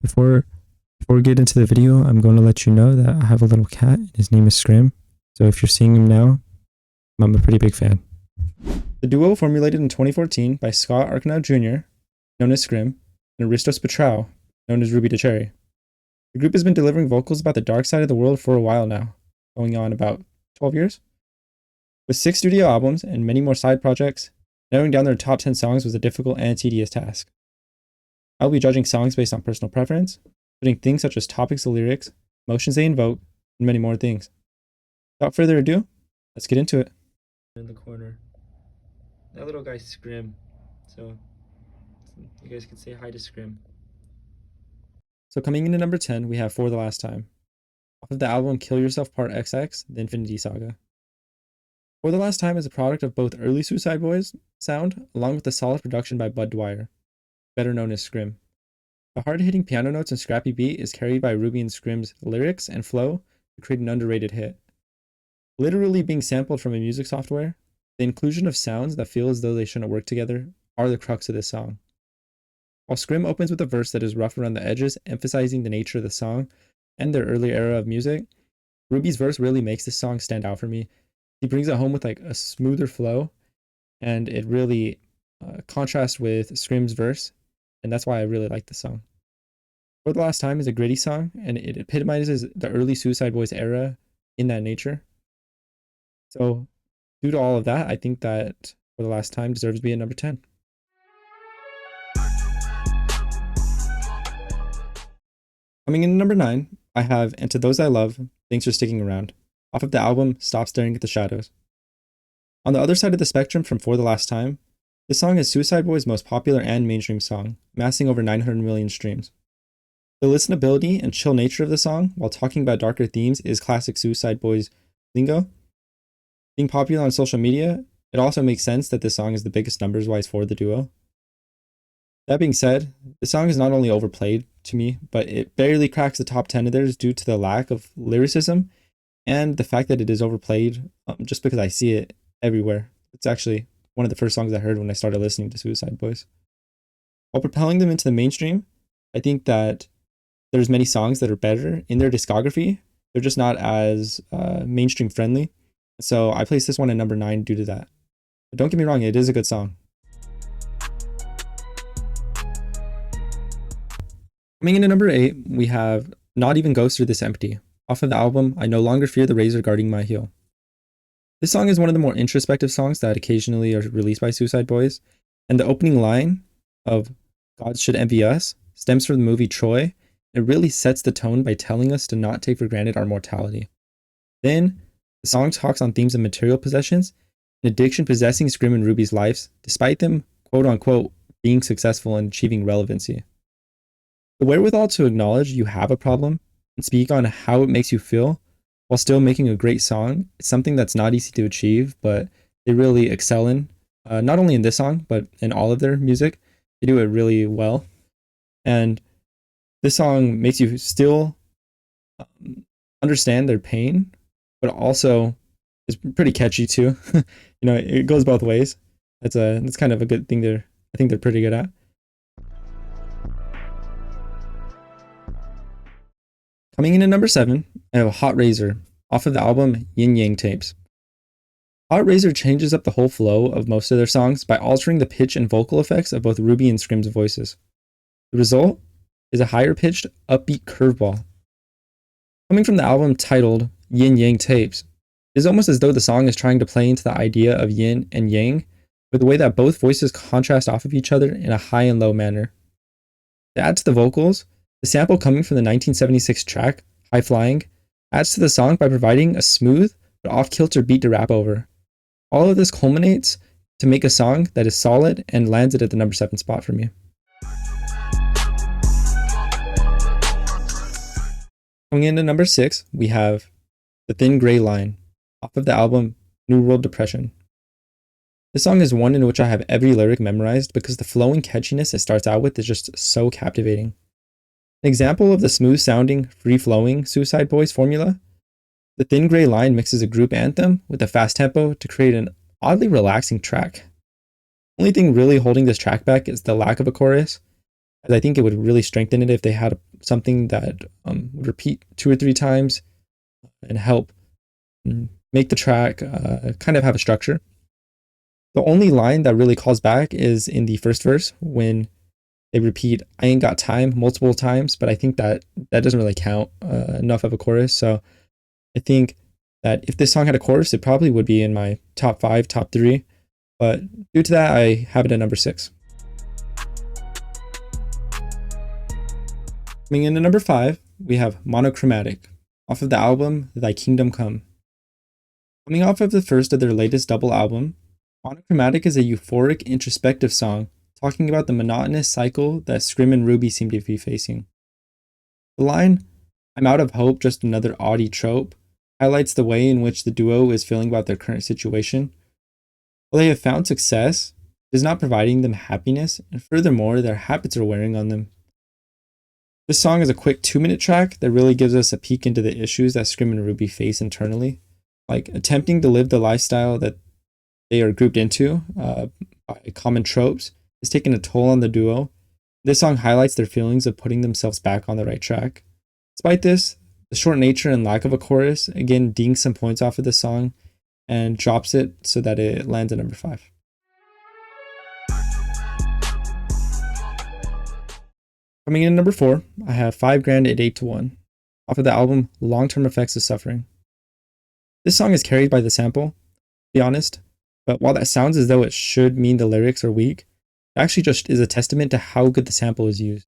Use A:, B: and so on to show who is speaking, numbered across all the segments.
A: Before before we get into the video, I'm going to let you know that I have a little cat. His name is Scrim. So if you're seeing him now, I'm a pretty big fan. The duo formulated in 2014 by Scott Arknow Jr., known as Scrim, and Aristos Petrou, known as Ruby DeCherry. The group has been delivering vocals about the dark side of the world for a while now, going on about 12 years. With 6 studio albums and many more side projects, narrowing down their top 10 songs was a difficult and tedious task. I'll be judging songs based on personal preference, including things such as topics of lyrics, emotions they invoke, and many more things. Without further ado, let's get into it. In the corner, that little guy's Scrim, so you guys can say hi to Scrim. So coming into number 10, we have For the Last Time, off of the album Kill Yourself Part XX, The Infinity Saga. For the Last Time is a product of both early Suicide Boys sound, along with the solid production by Bud Dwyer, better known as Scrim. The hard-hitting piano notes and scrappy beat is carried by Ruby and Scrim's lyrics and flow to create an underrated hit. Literally being sampled from a music software, the inclusion of sounds that feel as though they shouldn't work together are the crux of this song. While Scrim opens with a verse that is rough around the edges, emphasizing the nature of the song and their early era of music, Ruby's verse really makes this song stand out for me. He brings it home with like a smoother flow, and it really contrasts with Scrim's verse, and that's why I really like this song. For the Last Time is a gritty song, and it epitomizes the early Suicide Boys era in that nature. So, due to all of that, I think that For the Last Time deserves to be at number 10. Coming in at number 9, I have And to Those I Love, Thanks for Sticking Around, off of the album Stop Staring at the Shadows. On the other side of the spectrum from For the Last Time, this song is Suicide Boys' most popular and mainstream song, amassing over 900 million streams. The listenability and chill nature of the song, while talking about darker themes, is classic Suicide Boys lingo. Being popular on social media, it also makes sense that this song is the biggest numbers-wise for the duo. That being said, the song is not only overplayed to me, but it barely cracks the top 10 of theirs due to the lack of lyricism and the fact that it is overplayed just because I see it everywhere. It's actually one of the first songs I heard when I started listening to Suicide Boys. While propelling them into the mainstream, I think that there's many songs that are better in their discography. They're just not as mainstream friendly. So I placed this one at number 9 due to that. But don't get me wrong, it is a good song. Coming in at number 8, we have Not Even Ghosts Are This Empty, off of the album I No Longer Fear the Razor Guarding My Heel. This song is one of the more introspective songs that occasionally are released by Suicide Boys, and the opening line of God Should Envy Us stems from the movie Troy. It really sets the tone by telling us to not take for granted our mortality. Then, the song talks on themes of material possessions and addiction possessing Scrim and Ruby's lives, despite them, quote-unquote, being successful and achieving relevancy. The wherewithal to acknowledge you have a problem and speak on how it makes you feel while still making a great song is something that's not easy to achieve, but they really excel in, not only in this song, but in all of their music. They do it really well. And this song makes you still understand their pain, but also is pretty catchy too. It goes both ways. That's kind of a good thing I think they're pretty good at. Coming in at number 7, I have Hot Razor, off of the album Yin Yang Tapes. Hot Razor changes up the whole flow of most of their songs by altering the pitch and vocal effects of both Ruby and Scrim's voices. The result is a higher pitched, upbeat curveball. Coming from the album titled Yin Yang Tapes, it is almost as though the song is trying to play into the idea of yin and yang, with the way that both voices contrast off of each other in a high and low manner. To add to the vocals, the sample coming from the 1976 track, High Flying, adds to the song by providing a smooth but off-kilter beat to rap over. All of this culminates to make a song that is solid and lands it at the number 7 spot for me. Coming into number 6, we have The Thin Gray Line, off of the album New World Depression. This song is one in which I have every lyric memorized because the flowing catchiness it starts out with is just so captivating. An example of the smooth-sounding, free-flowing Suicide Boys formula, The Thin Gray Line mixes a group anthem with a fast tempo to create an oddly relaxing track. Only thing really holding this track back is the lack of a chorus. as I think it would really strengthen it if they had something that would repeat 2 or 3 times and help make the track kind of have a structure. The only line that really calls back is in the first verse when they repeat "I ain't got time" multiple times, but I think that doesn't really count enough of a chorus. So I think that if this song had a chorus, it probably would be in my top 5, top 3. But due to that, I have it at number 6. Coming in at number 5, we have Monochromatic, off of the album Thy Kingdom Come. Coming off of the first of their latest double album, Monochromatic is a euphoric, introspective song talking about the monotonous cycle that Scrim and Ruby seem to be facing. The line, "I'm out of hope, just another Audi trope," highlights the way in which the duo is feeling about their current situation. While they have found success, it is not providing them happiness, and furthermore, their habits are wearing on them. This song is a quick 2-minute track that really gives us a peek into the issues that Scrim and Ruby face internally, like attempting to live the lifestyle that they are grouped into by common tropes has taken a toll on the duo. This song highlights their feelings of putting themselves back on the right track. Despite this, the short nature and lack of a chorus again dings some points off of the song and drops it so that it lands at number 5. Coming in at number 4, I have 5 Grand at 8-1, off of the album Long-Term Effects of Suffering. This song is carried by the sample, to be honest, but while that sounds as though it should mean the lyrics are weak, it actually just is a testament to how good the sample is used.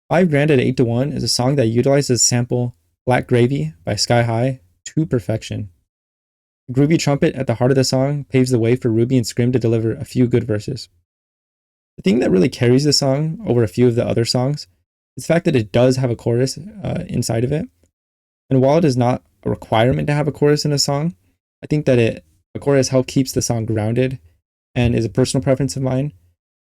A: 5 Grand at 8-1 is a song that utilizes the sample Black Gravy by Sky High to perfection. The groovy trumpet at the heart of the song paves the way for Ruby and Scrim to deliver a few good verses. The thing that really carries the song over a few of the other songs is the fact that it does have a chorus inside of it. And while it is not a requirement to have a chorus in a song, I think that a chorus helps keeps the song grounded and is a personal preference of mine.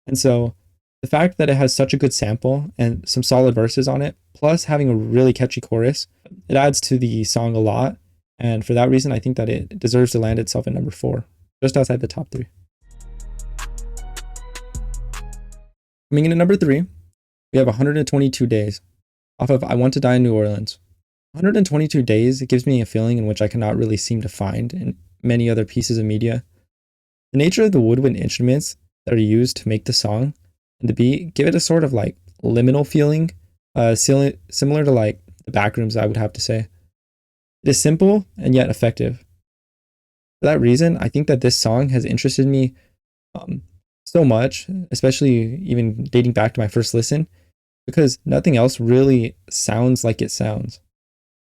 A: And so the fact that it has such a good sample and some solid verses on it, plus having a really catchy chorus, it adds to the song a lot. And for that reason, I think that it deserves to land itself at number 4, just outside the top 3. Coming in at number 3, we have 122 Days, off of I Want to Die in New Orleans. 122 Days, it gives me a feeling in which I cannot really seem to find in many other pieces of media. The nature of the woodwind instruments that are used to make the song and the beat give it a sort of like liminal feeling, similar to like the Backrooms, I would have to say. It is simple and yet effective. For that reason, I think that this song has interested me so much, especially even dating back to my first listen, because nothing else really sounds like it sounds.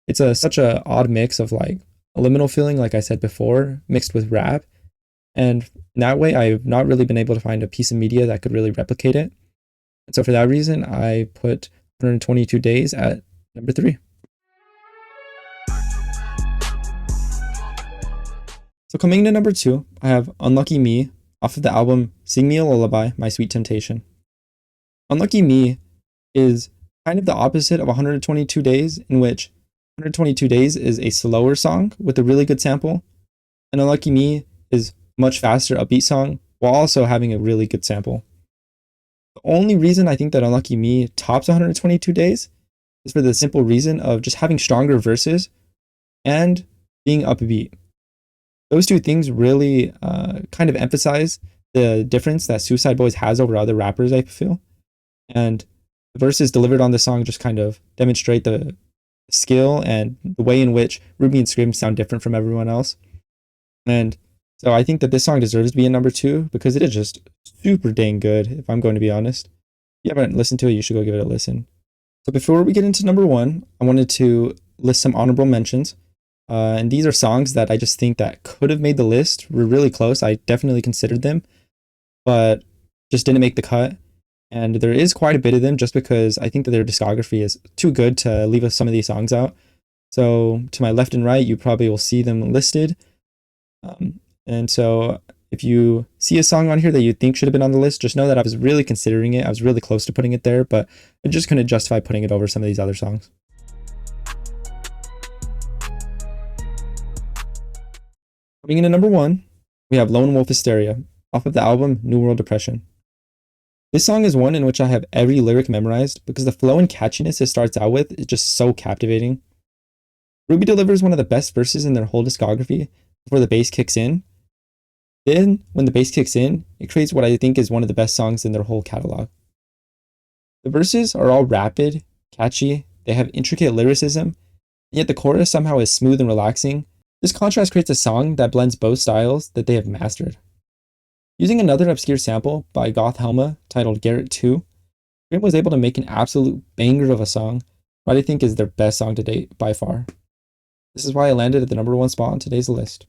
A: It's such a odd mix of like a liminal feeling, like I said before, mixed with rap. And in that way, I've not really been able to find a piece of media that could really replicate it. And so for that reason, I put 122 Days at number 3. So coming in at number 2, I have Unlucky Me, off of the album Sing Me a Lullaby, My Sweet Temptation. Unlucky Me is kind of the opposite of 122 Days, in which 122 Days is a slower song with a really good sample, and Unlucky Me is much faster, upbeat song while also having a really good sample. The only reason I think that Unlucky Me tops 122 Days is for the simple reason of just having stronger verses and being upbeat. Those two things really kind of emphasize the difference that Suicide Boys has over other rappers, I feel. And the verses delivered on the song just kind of demonstrate the skill and the way in which Ruby and Scrim sound different from everyone else. And so I think that this song deserves to be in number 2 because it is just super dang good, if I'm going to be honest. If you haven't listened to it, you should go give it a listen. So before we get into number 1, I wanted to list some honorable mentions. And these are songs that I just think that could have made the list. We're really close. I definitely considered them, but just didn't make the cut. And there is quite a bit of them just because I think that their discography is too good to leave some of these songs out. So to my left and right, you probably will see them listed. And so if you see a song on here that you think should have been on the list, just know that I was really considering it. I was really close to putting it there, but I just couldn't justify putting it over some of these other songs. Coming in at number 1, we have Lone Wolf Hysteria, off of the album New World Depression. This song is one in which I have every lyric memorized because the flow and catchiness it starts out with is just so captivating. Ruby delivers one of the best verses in their whole discography before the bass kicks in. Then, when the bass kicks in, it creates what I think is one of the best songs in their whole catalog. The verses are all rapid, catchy, they have intricate lyricism, and yet the chorus somehow is smooth and relaxing. This contrast creates a song that blends both styles that they have mastered. Using another obscure sample by Goth Helma titled Garrett 2, Scream was able to make an absolute banger of a song, what I think is their best song to date by far. This is why it landed at the #1 spot on today's list.